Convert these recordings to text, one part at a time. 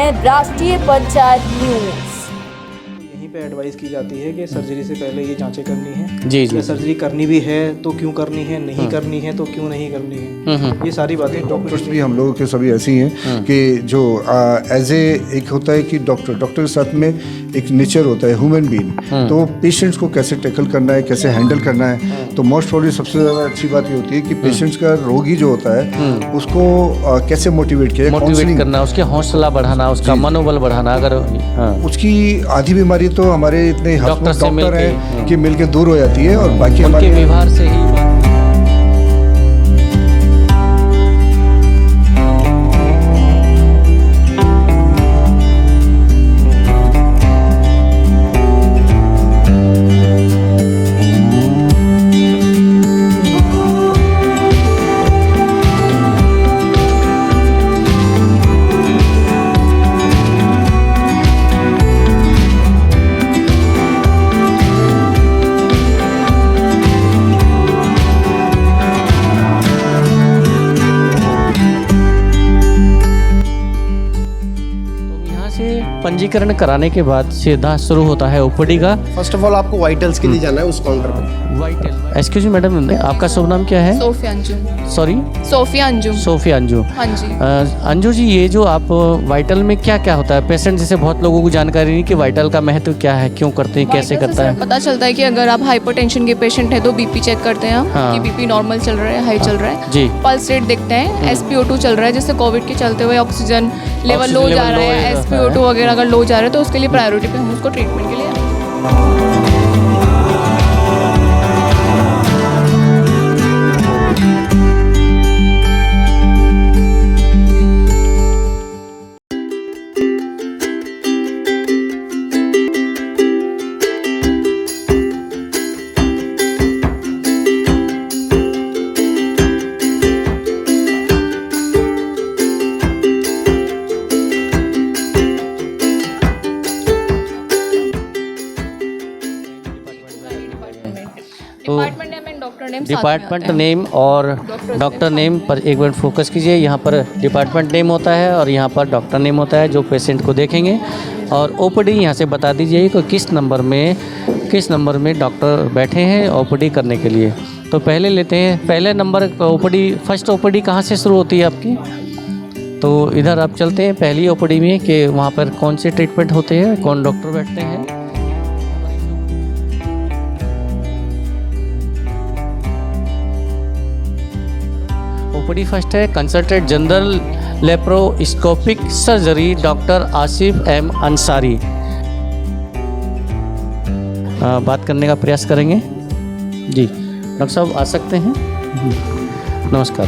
हैं राष्ट्रीय पंचायत न्यूज। यहीं पे एडवाइस की जाती है कि सर्जरी से पहले ये जांचें करनी है। जी जी। या सर्जरी करनी भी है तो क्यों करनी है, नहीं करनी है तो क्यों नहीं करनी है, ये सारी बातें डॉक्टर्स भी हम लोगों के सभी ऐसी हैं कि जो एज ए एक होता है कि डॉक्टर के साथ में एक नेचर होता है ह्यूमन बीइंग, तो पेशेंट्स को कैसे टैकल करना है, कैसे हैंडल करना है। तो मोस्ट प्रॉब्ली सबसे ज़्यादा अच्छी बात ये होती है कि पेशेंट्स का रोगी जो होता है उसको कैसे मोटिवेट करना, उसके हौसला बढ़ाना, उसका मनोबल बढ़ाना। अगर उसकी आधी बीमारी तो हमारे इतने डॉक्टर हैं कि मिलके दूर हो जाती है और बाकी उनके व्यवहार से ही। पंजीकरण कराने के बाद सीधा शुरू होता है ओपीडी का। फर्स्ट ऑफ ऑल आपको वाइटल्स के लिए जाना है उस काउंटर पर। वाइटल, एक्सक्यूज मी मैडम, आपका शुभ नाम क्या है? सोफिया अंजुम। सॉरी? सोफिया अंजुम। सोफिया अंजुम। हाँ जी। अंजू जी, ये जो आप वाइटल में क्या क्या होता है? पेशेंट जैसे बहुत लोगों को जानकारी नहीं कि वाइटल का महत्व क्या है, क्यों करते हैं, कैसे करता है? पता चलता है कि अगर आप हाइपरटेंशन के पेशेंट है तो बीपी चेक करते हैं हम कि बीपी नॉर्मल चल रहा है, हाई चल रहा है। जी। पल्स रेट देखते हैं, SpO2 चल रहा है, जैसे कोविड के चलते हुए ऑक्सीजन लेवल लो जा रहा है, SpO2 वगैरह अगर लो जा रहा है तो उसके लिए प्रायोरिटी पे हम उसको ट्रीटमेंट के लिए डिपार्टमेंट नेम और डॉक्टर नेम पर एक बार फोकस कीजिए। यहाँ पर डिपार्टमेंट नेम होता है और यहाँ पर डॉक्टर नेम होता है जो पेशेंट को देखेंगे, और ओपीडी यहाँ से बता दीजिए कि किस नंबर में डॉक्टर बैठे हैं ओपीडी करने के लिए। तो पहले लेते हैं पहले नंबर ओपीडी। फर्स्ट ओपीडी कहाँ से शुरू होती है आपकी? तो इधर आप चलते हैं पहली ओपीडी में कि वहाँ पर कौन से ट्रीटमेंट होते हैं, कौन डॉक्टर बैठते हैं। ओपीडी फर्स्ट है consultant general laparoscopic surgery doctor Asif M Ansari. बात करने का प्रयास करेंगे। जी डॉक्टर साहब आ सकते हैं? नमस्कार।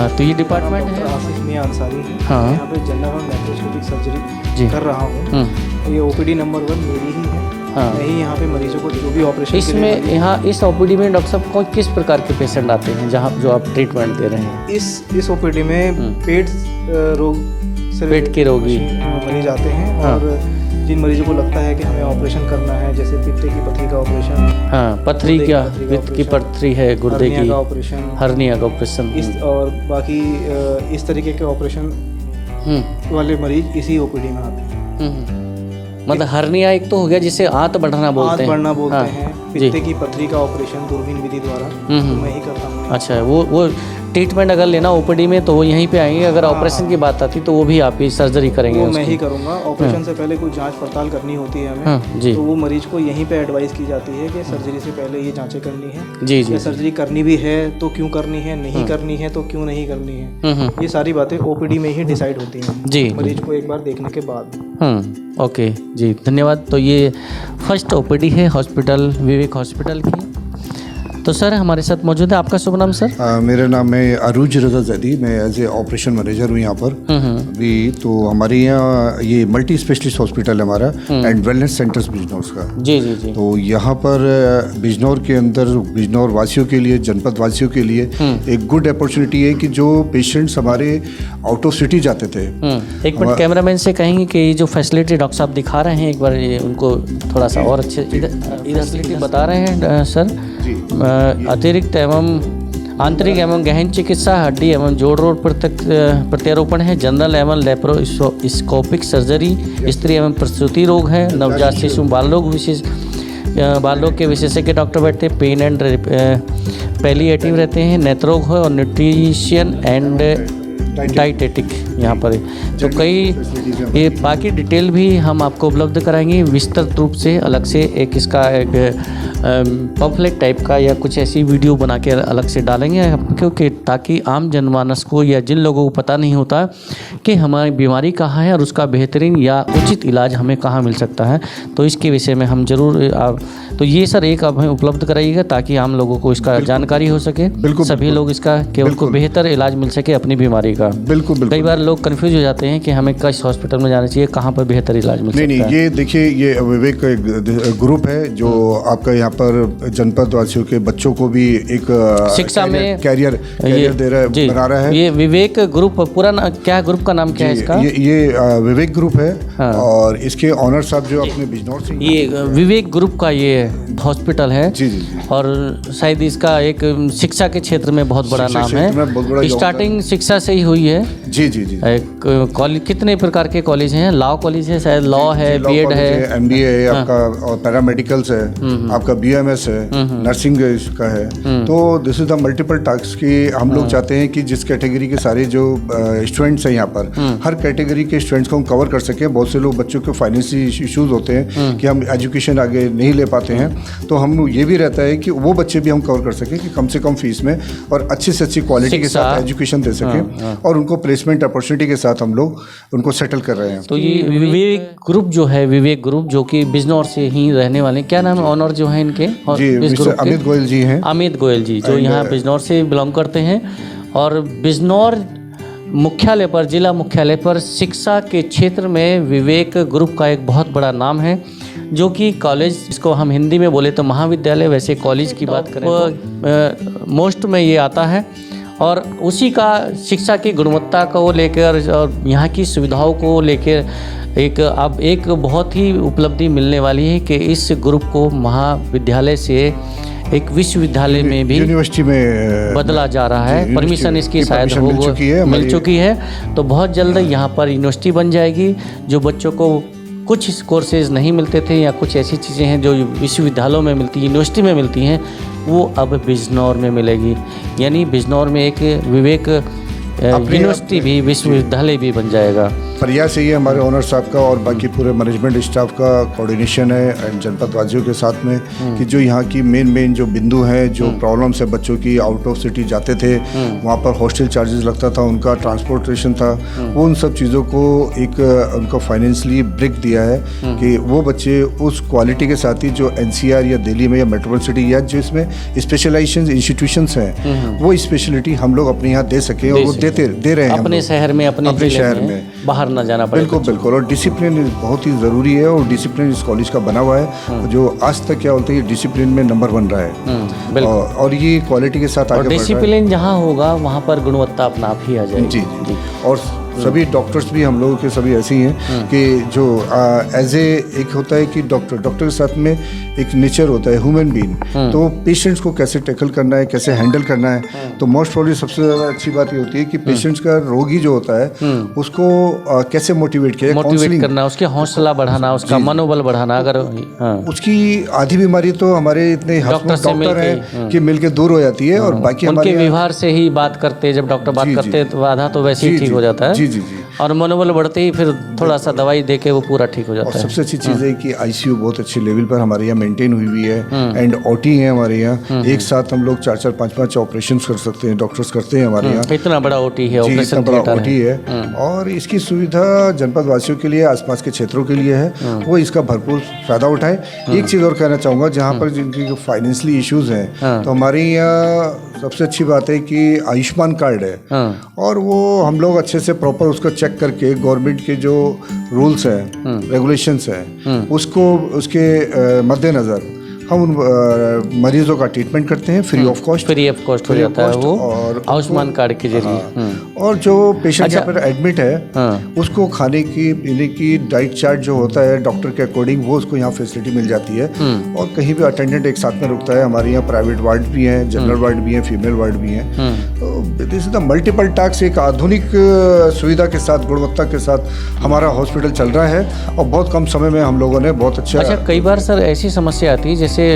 तो ये डिपार्टमेंट है आसिफ मियां अंसारी है। हाँ। यहाँ पे जनरल लेप्रोस्कोपिक सर्जरी कर रहा हूँ। ये ओपीडी नंबर 1 मेरी ही है। हाँ। मैं ही यहाँ पे मरीजों को जो भी ऑपरेशन इसमें यहाँ इस ओपीडी में डॉक्टर साहब कौन किस प्रकार के पेशेंट आते हैं जहाँ जो आप ट्रीटमेंट दे रहे हैं? इस ओपीडी में पेट के रोगी मरीज आते हैं। हाँ। और जिन मरीजों को लगता है कि हमें ऑपरेशन करना है, जैसे पित्ते की पथरी का ऑपरेशन, हाँ पथरी क्या, पित्त की पथरी है, गुर्दे की ऑपरेशन, हर्निया का ऑपरेशन, और बाकी इस तरीके के ऑपरेशन वाले मरीज इसी ओपीडी में आते हैं। मतलब हर्निया एक तो हो गया जिसे आंत बढ़ना बोलते हैं। हाँ, हैं। पित्ते की पथरी का ऑपरेशन दूरबीन विधि द्वारा मैं ही करता हूँ। अच्छा, वो ट्रीटमेंट अगर लेना ओपीडी में तो वो यहीं पे आएंगे। अगर ऑपरेशन की बात आती तो वो भी आप ही सर्जरी करेंगे? वो मैं ही करूँगा। ऑपरेशन से पहले कुछ जांच पड़ताल करनी होती है हमें। जी। तो वो मरीज को यहीं पे एडवाइस की जाती है कि सर्जरी से पहले ये जांचें करनी है। जी जी। सर्जरी करनी भी है तो क्यों करनी है, नहीं करनी है तो क्यों नहीं करनी है, ये सारी बातें ओपीडी में ही डिसाइड होती हैं जी, मरीज को एक बार देखने के बाद। ओके जी, धन्यवाद। तो ये फर्स्ट ओपीडी है हॉस्पिटल विवेक हॉस्पिटल की। तो सर हमारे साथ मौजूद है, आपका शुभ नाम सर? मेरा नाम है अरूज रजा जैदी। मैं एज ए ऑपरेशन मैनेजर हूँ यहाँ पर भी। तो हमारे यहाँ ये मल्टी स्पेशलिस्ट हॉस्पिटल है हमारा एंड वेलनेस सेंटर्स बिजनौर का। जी जी जी। तो यहाँ पर बिजनौर के अंदर बिजनौर वासियों के लिए, जनपद वासियों के लिए एक गुड अपॉर्चुनिटी है कि जो पेशेंट्स हमारे आउट ऑफ सिटी जाते थे। एक मिनट कैमरामैन से कहेंगे कि ये जो फैसिलिटी डॉक्टर साहब दिखा रहे हैं एक बार ये उनको थोड़ा सा और अच्छे इधर फैसिलिटी बता रहे हैं सर। अतिरिक्त एवं आंतरिक एवं गहन चिकित्सा, हड्डी एवं जोड़ रोग प्रत्यारोपण है, जनरल एवं लेप्रोस्कोपिक सर्जरी, स्त्री एवं प्रसूति रोग है, नवजात शिशु बाल रोग के विशेषज्ञ डॉक्टर बैठते हैं, पेन एंड पैलिएटिव रहते हैं, नेत्र रोग है और न्यूट्रिशन एंड डाइटेटिक यहाँ पर है। तो कई ये बाकी डिटेल भी हम आपको उपलब्ध कराएंगे विस्तृत रूप से, अलग से एक इसका एक पम्फलेट टाइप का या कुछ ऐसी वीडियो बना के अलग से डालेंगे, क्योंकि ताकि आम जनमानस को या जिन लोगों को पता नहीं होता कि हमारी बीमारी कहाँ है और उसका बेहतरीन या उचित इलाज हमें कहाँ मिल सकता है, तो इसके विषय में हम जरूर तो ये सर एक अब हमें उपलब्ध कराइएगा ताकि आम लोगों को इसका जानकारी हो सके, सभी लोग इसका कि उनको बेहतर इलाज मिल सके अपनी बीमारी का। बिल्कुल। कई बार लोग कंफ्यूज हो जाते हैं कि हमें किस हॉस्पिटल में जाना चाहिए, कहाँ पर बेहतर इलाज मिल सकता है। नहीं, ये देखिए, ये विवेक का एक ग्रुप है जो आपका यहाँ पर जनपद वासियों के बच्चों को भी एक शिक्षा में कैरियर दे रहा है, बना रहा है। ये विवेक ग्रुप पूरा क्या ग्रुप का नाम क्या है इसका? ये विवेक ग्रुप है। हाँ। और इसके ऑनर साहब जो अपने बिजनौर से, ये विवेक ग्रुप का ये हॉस्पिटल है। जी। और शायद इसका एक शिक्षा के क्षेत्र में बहुत बड़ा नाम है, स्टार्टिंग शिक्षा से ही हुई है। जी। कॉलेज कितने प्रकार के कॉलेज हैं? लॉ कॉलेज है, शायद लॉ है, बीएड है, एमबीए है आपका, और पैरामेडिकल्स है आपका, बीएमएस है, नर्सिंग का है। तो this is the multiple task कि हम लोग चाहते हैं कि जिस कैटेगरी के सारे जो स्टूडेंट्स हैं यहाँ पर, हर कैटेगरी के स्टूडेंट्स को हम कवर कर सकें। बहुत से लोग बच्चों के फाइनेंशियल इश्यूज होते हैं कि हम एजुकेशन आगे नहीं ले पाते हैं, तो हम ये भी रहता है कि वो बच्चे भी हम कवर कर सकें कि कम से कम फीस में और अच्छी से अच्छी क्वालिटी के साथ एजुकेशन दे सकें, और उनको प्लेसमेंट अपॉर्चुनिटी के साथ हम लोग उनको सेटल कर रहे हैं। तो ये विवेक ग्रुप जो है, विवेक ग्रुप जो कि बिजनौर से ही रहने वाले, क्या नाम है ऑनर जो है इनके? जी, अमित गोयल जी हैं। अमित गोयल जी जो यहाँ बिजनौर से बिलोंग करते हैं, और बिजनौर मुख्यालय पर, जिला मुख्यालय पर शिक्षा के क्षेत्र में विवेक ग्रुप का एक बहुत बड़ा नाम है, जो कि कॉलेज, इसको हम हिंदी में बोले तो महाविद्यालय, वैसे कॉलेज की बात करें तो मोस्ट में ये आता है। और उसी का शिक्षा की गुणवत्ता को लेकर और यहाँ की सुविधाओं को लेकर एक बहुत ही उपलब्धि मिलने वाली है कि इस ग्रुप को महाविद्यालय से एक विश्वविद्यालय में भी, यूनिवर्सिटी में बदला जा रहा है। परमिशन इसकी शायद मिल चुकी है। तो बहुत जल्द यहाँ पर यूनिवर्सिटी बन जाएगी। जो बच्चों को कुछ कोर्सेज नहीं मिलते थे या कुछ ऐसी चीज़ें हैं जो विश्वविद्यालयों में मिलती, यूनिवर्सिटी में मिलती हैं, वो अब बिजनौर में मिलेगी। यानी बिजनौर में एक विवेक यूनिवर्सिटी भी, विश्वविद्यालय भी बन जाएगा। प्रयास यही है हमारे ओनर साहब का और बाकी पूरे मैनेजमेंट स्टाफ का कोऑर्डिनेशन है एंड जनपद वासियों के साथ में कि जो यहाँ की मेन जो बिंदु हैं, जो प्रॉब्लम्स है बच्चों की, आउट ऑफ सिटी जाते थे, वहाँ पर हॉस्टल चार्जेस लगता था, उनका ट्रांसपोर्टेशन था, वो उन सब चीज़ों को एक उनको फाइनेंशियली ब्रेक दिया है कि वो बच्चे उस क्वालिटी के साथ ही जो NCR या दिल्ली में या मेट्रोपॉलिटन सिटी या जो इसमें स्पेशलाइजेशन इंस्टीट्यूशंस हैं, वो स्पेशलिटी हम लोग अपने यहाँ दे सकें, और वो दे रहे हैं अपने शहर में, अपने शहर में, बाहर ना जाना पड़े। बिल्कुल। और डिसिप्लिन बहुत ही ज़रूरी है, और डिसिप्लिन इस कॉलेज का बना हुआ है जो आज तक क्या बोलते हैं, डिसिप्लिन में नंबर 1 रहा है, और ये क्वालिटी के साथ आगे बढ़ रहा है। डिसिप्लिन जहाँ होगा वहाँ पर गुणवत्ता अपना आप ही आ जाएगी। जी। और सभी डॉक्टर्स भी हम लोगों के सभी ऐसे ही हैं कि जो एज एक होता है कि डॉक्टर के साथ में एक नेचर होता है ह्यूमन बीइंग, तो पेशेंट्स को कैसे टैकल करना है, कैसे हैंडल करना है। तो मोस्ट प्रॉब्ली सबसे ज़्यादा अच्छी बात ये होती है कि पेशेंट्स का रोगी जो होता है उसको कैसे मोटिवेट करना, उसके हौसला बढ़ाना, उसका मनोबल बढ़ाना। अगर उसकी आधी बीमारी तो हमारे इतने डॉक्टर हैं कि मिलके दूर हो जाती है, और बाकी उनके व्यवहार से ही बात करते, जब डॉक्टर बात करते हैं तो आधा तो वैसे ही ठीक हो जाता है। जी। और मनोबल बढ़ते ही फिर थोड़ा सा दवाई देके वो पूरा ठीक हो जाता है। और सबसे अच्छी चीज़ है कि ICU बहुत अच्छे लेवल पर हमारे यहाँ मेंटेन हुई है, एंड OT है हमारे यहाँ। एक साथ हम लोग 4-4, 5-5 ऑपरेशन कर सकते हैं, डॉक्टर्स करते हैं हमारे यहाँ। इतना बड़ा OT है, इतना बड़ा OT है, और इसकी सुविधा जनपद वासियों के लिए, आसपास के क्षेत्रों के लिए है, वो इसका भरपूर फायदा उठाए। एक चीज़ और कहना चाहूँगा, जहाँ पर जिनकी फाइनेंशियली इश्यूज हैं, तो हमारे यहाँ सबसे अच्छी बात है कि आयुष्मान कार्ड है, और वो हम लोग अच्छे से प्रॉपर उसको चेक करके गवर्नमेंट के जो रूल्स हैं, रेगुलेशंस हैं, उसको उसके मद्देनज़र हम उन मरीजों का ट्रीटमेंट करते हैं फ्री ऑफ कॉस्ट हो जाता है वो, और आयुष्मान कार्ड के जरिए। और जो पेशेंट यहाँ पर एडमिट है उसको खाने की पीने की डाइट चार्ट जो होता है डॉक्टर के अकॉर्डिंग वो उसको यहाँ फैसिलिटी मिल जाती है। और कहीं भी अटेंडेंट एक साथ में रुकता है। हमारे यहाँ प्राइवेट वार्ड भी हैं, जनरल वार्ड भी हैं, फीमेल वार्ड भी हैं। तो this is the multiple task, एक आधुनिक सुविधा के साथ, गुणवत्ता के साथ हमारा हॉस्पिटल चल रहा है और बहुत कम समय में हम लोगों ने बहुत अच्छा। कई बार सर ऐसी समस्या आती है जैसे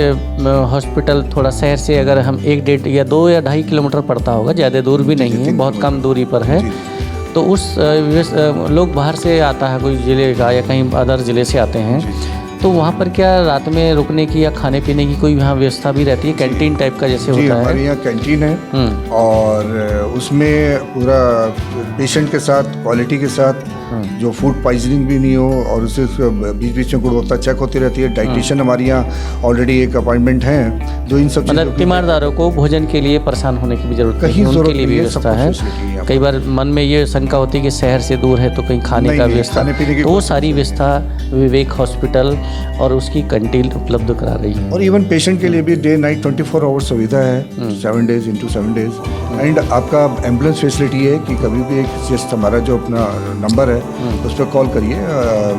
हॉस्पिटल थोड़ा शहर से अगर हम 1-1.5 या 2 या 2.5 किलोमीटर पड़ता होगा, ज़्यादा दूर भी नहीं है, बहुत कम दूरी पर है, तो उस लोग बाहर से आता है कोई ज़िले का या कहीं अदर ज़िले से आते हैं, तो वहाँ पर क्या रात में रुकने की या खाने पीने की कोई वहाँ व्यवस्था भी रहती है, कैंटीन टाइप का जैसे होता है? हमारे यहाँ कैंटीन है और उसमें पूरा पेशेंट के साथ क्वालिटी के साथ जो फूड पॉइजनिंग भी नहीं हो और उससे बीच बीच में गुणवत्ता चेक होती रहती है। डाइटिशियन हमारे यहाँ ऑलरेडी एक अपॉइंटमेंट है जो इन सब मतलब तीमारदारों को भोजन के लिए परेशान होने की भी जरूरत नहीं, उनके लिए भी व्यवस्था है। कई बार मन में ये शंका होती है कि शहर से दूर है तो कहीं खाने का व्यवस्था, तो वो सारी व्यवस्था विवेक हॉस्पिटल और उसकी कैंटीन उपलब्ध करा रही है। और इवन पेशेंट के लिए भी डे नाइट 24 आवर्स सुविधा है, 7 days into 7 days। एंड आपका एम्बुलेंस फैसिलिटी है कि कभी भी एक जस्ट हमारा जो अपना नंबर है उस पर कॉल करिए,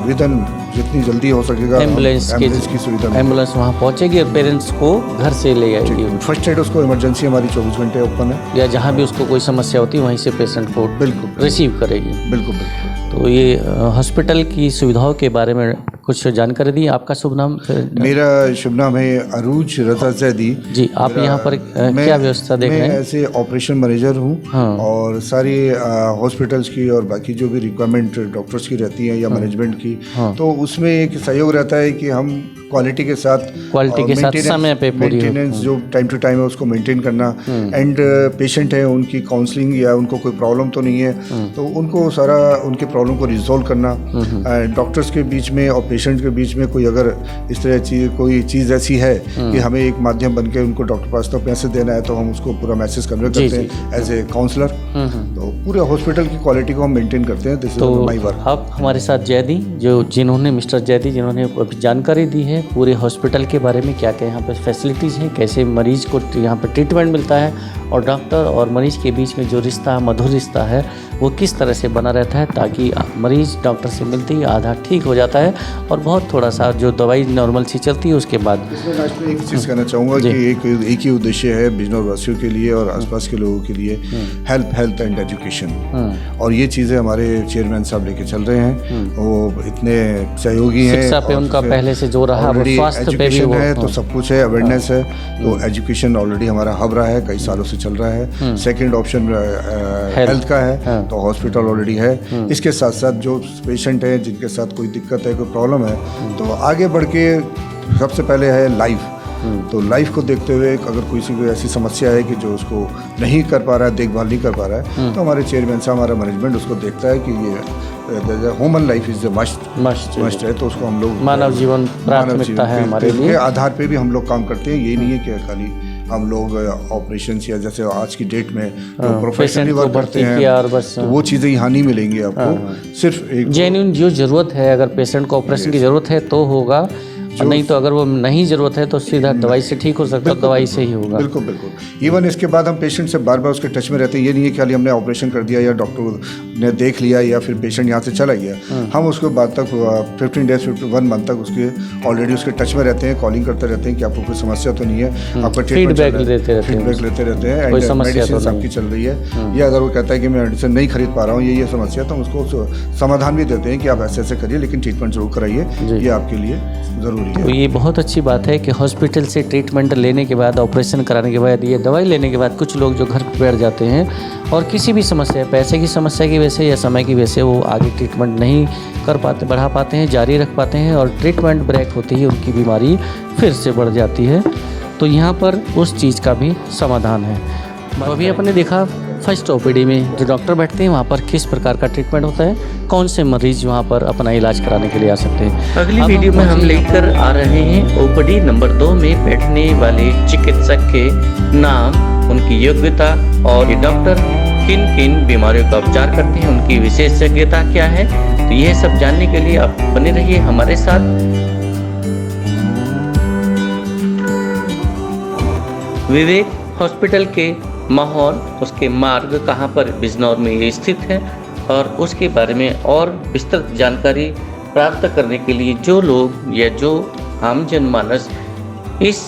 विदिन जितनी जल्दी हो सकेगा एम्बुलेंस की सुविधा, एम्बुलेंस वहाँ पहुँचेगी और पेरेंट्स को घर से ले आएगी। फर्स्ट एड उसको इमरजेंसी हमारी 24 घंटे ओपन है, या जहाँ भी उसको कोई समस्या होती है वहीं से पेशेंट को बिल्कुल रिसीव करेगी। बिल्कुल। तो ये हॉस्पिटल की सुविधाओं के बारे में कुछ जानकारी दी। आपका शुभ नाम? मेरा शुभ नाम है अरूज रजा जैदी जी। आप यहाँ पर क्या व्यवस्था देख रहे हैं? मैं ऐसे ऑपरेशन मैनेजर हूँ। हाँ। और सारी हॉस्पिटल्स की और बाकी जो भी रिक्वायरमेंट डॉक्टर्स की रहती है या मैनेजमेंट की, तो उसमें एक सहयोग रहता है कि हम क्वालिटी के साथ समय पे पूरी मेंटेनेंस जो टाइम टू टाइम है उसको मेंटेन करना। एंड पेशेंट है उनकी काउंसलिंग या उनको कोई प्रॉब्लम तो नहीं है तो उनको सारा उनके प्रॉब्लम को रिजॉल्व करना। डॉक्टर्स के बीच में और पेशेंट के बीच में कोई अगर इस तरह कोई चीज़ ऐसी है कि हमें एक माध्यम बन के उनको डॉक्टर पास तो पैसे देना है तो हम उसको पूरा मैसेज कन्वे करते हैं एज ए काउंसलर। तो पूरे हॉस्पिटल की क्वालिटी को हम मेंटेन करते हैं। This is my work. अब हमारे साथ जैदी जिन्होंने मिस्टर जैदी जिन्होंने जानकारी दी है पूरे हॉस्पिटल के बारे में, क्या क्या यहाँ पे फैसिलिटीज़ हैं, कैसे मरीज़ को यहाँ पर ट्रीटमेंट मिलता है और डॉक्टर और मरीज़ के बीच में जो रिश्ता मधुर रिश्ता है वो किस तरह से बना रहता है ताकि मरीज़ डॉक्टर से मिलते ही आधा ठीक हो जाता है और बहुत थोड़ा सा जो दवाई नॉर्मल सी चलती है उसके बाद। इसमें लास्ट में एक चीज़ कहना चाहूँगा कि एक ही उद्देश्य है बिजनौर वासियों के लिए और आसपास के लोगों के लिए, हेल्थ एंड एजुकेशन। और ये चीज़ें हमारे चेयरमैन साहब लेके चल रहे हैं, वो इतने सहयोगी हैं। शिक्षा पे उनका पहले से जो रहा, स्वास्थ्य पे भी वो है तो सब कुछ है, अवेयरनेस है। तो एजुकेशन ऑलरेडी हमारा हब रहा है, कई सालों से चल रहा है। सेकेंड ऑप्शन हेल्थ का है तो हॉस्पिटल ऑलरेडी है। इसके साथ साथ जो पेशेंट हैं जिनके साथ कोई दिक्कत है, कोई प्रॉब्लम है, तो आगे बढ़ के सबसे पहले है लाइफ। तो लाइफ को देखते हुए अगर कोई ऐसी समस्या है कि जो उसको नहीं कर पा रहा है, देखभाल नहीं कर पा रहा है, तो हमारे चेयरमैन साहब, हमारा मैनेजमेंट उसको देखता है कि ये ह्यूमन लाइफ इज मस्ट है, तो उसको हम लोग मानव जीवन प्राथमिकता है हमारे लिए, आधार पे भी हम लोग काम करते हैं। ये नहीं है कि खाली हम लोग ऑपरेशन या जैसे आज की डेट में जो प्रोफेशनली वर्क करते हैं और बस तो वो चीज़ें यहाँ नहीं मिलेंगी आपको। सिर्फ एक जेन्युइन जो ज़रूरत है, अगर पेशेंट को ऑपरेशन की ज़रूरत है तो होगा, और नहीं तो अगर वो नहीं ज़रूरत है तो सीधा दवाई से ठीक हो सकता है, दवाई से ही होगा। बिल्कुल बिल्कुल। इवन इसके बाद हम पेशेंट से बार बार उसके टच में रहते हैं। ये नहीं है कि खाली हमने ऑपरेशन कर दिया या डॉक्टर ने देख लिया या फिर पेशेंट यहाँ से चला गया, हम उसके बाद तक 15 days 1 month तक उसके ऑलरेडी उसके टच में रहते हैं, कॉलिंग करते रहते हैं कि आपको कोई समस्या तो नहीं है, आपका फीडबैक लेते रहते हैं एंड मेडिसिन आपकी चल रही है। या अगर वो कहता है कि मैं मेडिसिन नहीं खरीद पा रहा हूँ, ये समस्या, तो हम उसको समाधान भी देते हैं कि आप ऐसे ऐसे करिए लेकिन ट्रीटमेंट जरूर कराइए, ये आपके लिए ज़रूरी है। तो ये बहुत अच्छी बात है कि हॉस्पिटल से ट्रीटमेंट लेने के बाद, ऑपरेशन कराने के बाद, ये दवाई लेने के बाद कुछ लोग जो घर पर बैठ जाते हैं और किसी भी समस्या, पैसे की समस्या की वजह से या समय की वजह से वो आगे ट्रीटमेंट नहीं कर पाते, बढ़ा पाते हैं, जारी रख पाते हैं और ट्रीटमेंट ब्रेक होती है, उनकी बीमारी फिर से बढ़ जाती है। तो यहाँ पर उस चीज़ का भी समाधान है। अभी आपने देखा फर्स्ट ओपीडी में जो डॉक्टर बैठते हैं वहाँ पर किस प्रकार का ट्रीटमेंट होता है, कौन से मरीज वहाँ पर अपना इलाज कराने के लिए आ सकते हैं। अगली वीडियो में हम लेकर आ रहे हैं ओपीडी नंबर 2 में बैठने वाले चिकित्सक के नाम, उनकी योग्यता और ये डॉक्टर किन किन बीमारियों का उपचार करते हैं, उनकी विशेषज्ञता क्या है। तो यह सब जानने के लिए आप बने रहिए हमारे साथ। विवेक हॉस्पिटल के माहौल, उसके मार्ग कहाँ पर बिजनौर में ये स्थित है और उसके बारे में और विस्तृत जानकारी प्राप्त करने के लिए जो लोग या जो आम जनमानस इस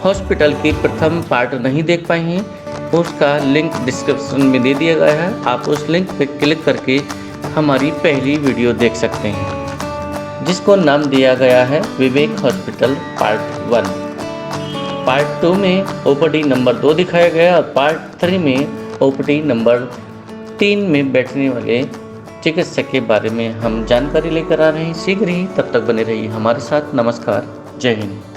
हॉस्पिटल की प्रथम पार्ट नहीं देख पाए हैं, उसका लिंक डिस्क्रिप्शन में दे दिया गया है। आप उस लिंक पर क्लिक करके हमारी पहली वीडियो देख सकते हैं, जिसको नाम दिया गया है विवेक हॉस्पिटल पार्ट 1। पार्ट 2 में ओपीडी नंबर 2 दिखाया गया और पार्ट 3 में ओपीडी नंबर 3 में बैठने वाले चिकित्सक के बारे में हम जानकारी लेकर आ रहे हैं शीघ्र ही। तब तक बने रहिए हमारे साथ। नमस्कार, जय हिंद।